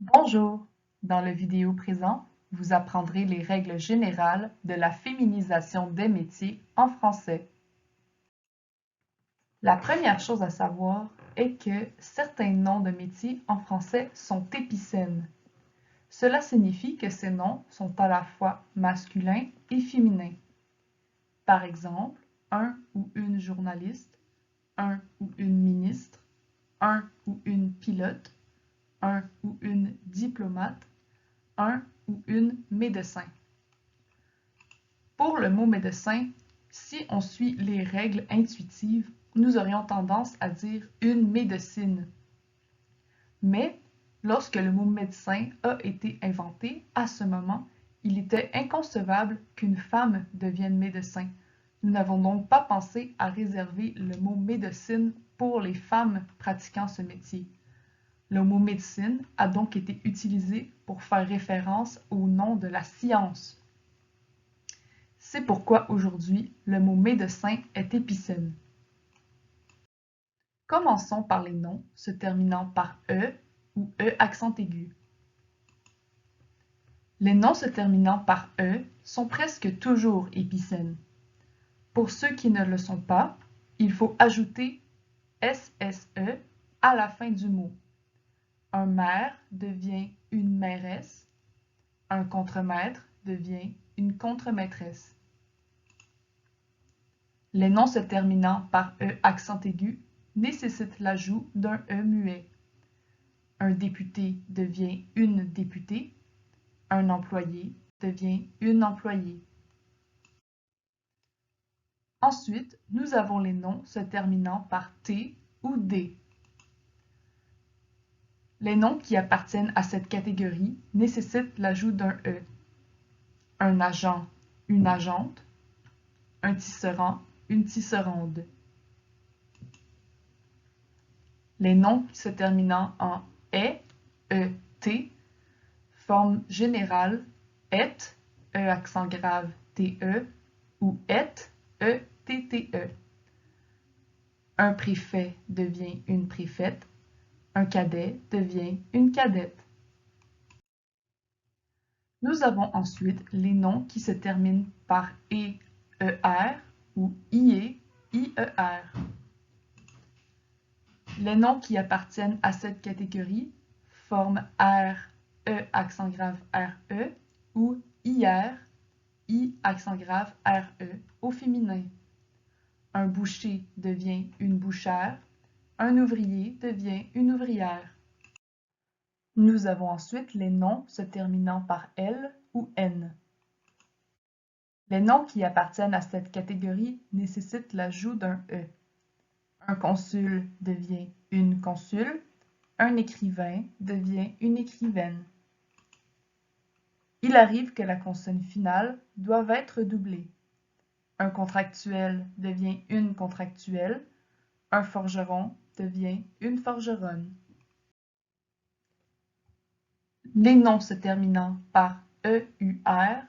Bonjour! Dans la vidéo présent, vous apprendrez les règles générales de la féminisation des métiers en français. La première chose à savoir est que certains noms de métiers en français sont épicènes. Cela signifie que ces noms sont à la fois masculins et féminins. Par exemple, un ou une journaliste, un ou une ministre, un ou une pilote, un ou une diplomate, un ou une médecin. Pour le mot médecin, si on suit les règles intuitives, nous aurions tendance à dire une médecine. Mais lorsque le mot médecin a été inventé, à ce moment, il était inconcevable qu'une femme devienne médecin. Nous n'avons donc pas pensé à réserver le mot médecine pour les femmes pratiquant ce métier. Le mot médecine a donc été utilisé pour faire référence au nom de la science. C'est pourquoi aujourd'hui, le mot médecin est épicène. Commençons par les noms se terminant par E ou E accent aigu. Les noms se terminant par E sont presque toujours épicènes. Pour ceux qui ne le sont pas, il faut ajouter SSE à la fin du mot. Un maire devient une mairesse. Un contremaître devient une contremaîtresse. Les noms se terminant par E accent aigu nécessitent l'ajout d'un E muet. Un député devient une députée. Un employé devient une employée. Ensuite, nous avons les noms se terminant par T ou D. Les noms qui appartiennent à cette catégorie nécessitent l'ajout d'un E. Un agent, une agente. Un tisserand, une tisserande. Les noms se terminant en et, forme générale et, accent grave, te, ou et, ette. Un préfet devient une préfète. Un cadet devient une cadette. Nous avons ensuite les noms qui se terminent par ER ou IE, IER. Les noms qui appartiennent à cette catégorie forment R, E accent grave RE ou IR, I accent grave RE au féminin. Un boucher devient une bouchère, un ouvrier devient une ouvrière. Nous avons ensuite les noms se terminant par L ou N. Les noms qui appartiennent à cette catégorie nécessitent l'ajout d'un E. Un consul devient une consule, un écrivain devient une écrivaine. Il arrive que la consonne finale doive être doublée. Un contractuel devient une contractuelle, un forgeron devient une forgeronne. Les noms se terminant par EUR,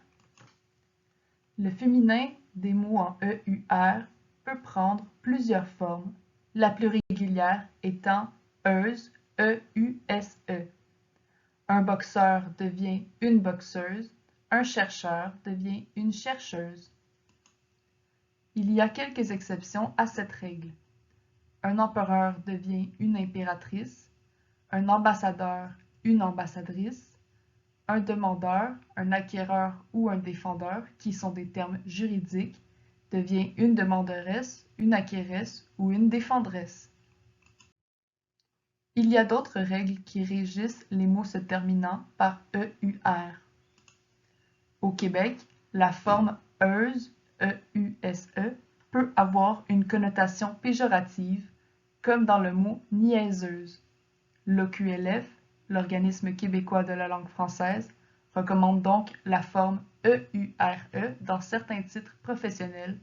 le féminin des mots en EUR peut prendre plusieurs formes, la plus régulière étant euse, E-U-S-E. Un boxeur devient une boxeuse, un chercheur devient une chercheuse. Il y a quelques exceptions à cette règle. Un empereur devient une impératrice, un ambassadeur une ambassadrice, un demandeur, un acquéreur ou un défendeur, qui sont des termes juridiques, devient une demanderesse, une acquéresse ou une défendresse. Il y a d'autres règles qui régissent les mots se terminant par EUR. Au Québec, la forme euse, E-U-S-E, peut avoir une connotation péjorative, comme dans le mot niaiseuse. L'OQLF, l'Organisme québécois de la langue française, recommande donc la forme EURE dans certains titres professionnels,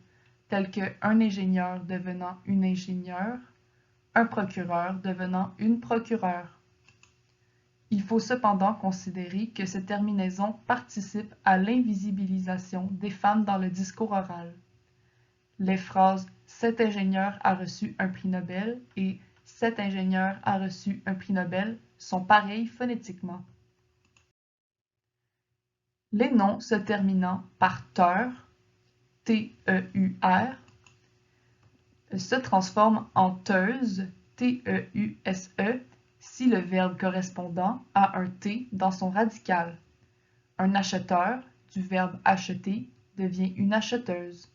tels que un ingénieur devenant une ingénieure, un procureur devenant une procureure. Il faut cependant considérer que ces terminaisons participent à l'invisibilisation des femmes dans le discours oral. Les phrases « cet ingénieur a reçu un prix Nobel » et « cet ingénieur a reçu un prix Nobel » sont pareilles phonétiquement. Les noms se terminant par teur, T-E-U-R, se transforment en teuse, T-E-U-S-E, si le verbe correspondant a un T dans son radical. Un acheteur, du verbe acheter, devient une acheteuse.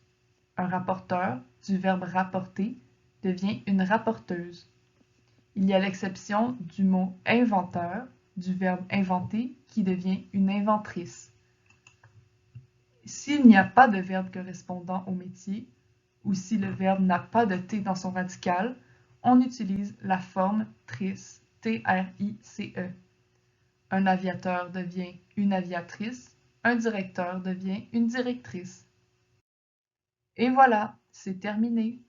Un rapporteur, du verbe rapporter, devient une rapporteuse. Il y a l'exception du mot inventeur, du verbe inventer, qui devient une inventrice. S'il n'y a pas de verbe correspondant au métier, ou si le verbe n'a pas de T dans son radical, on utilise la forme trice, T-R-I-C-E. Un aviateur devient une aviatrice, un directeur devient une directrice. Et voilà, c'est terminé.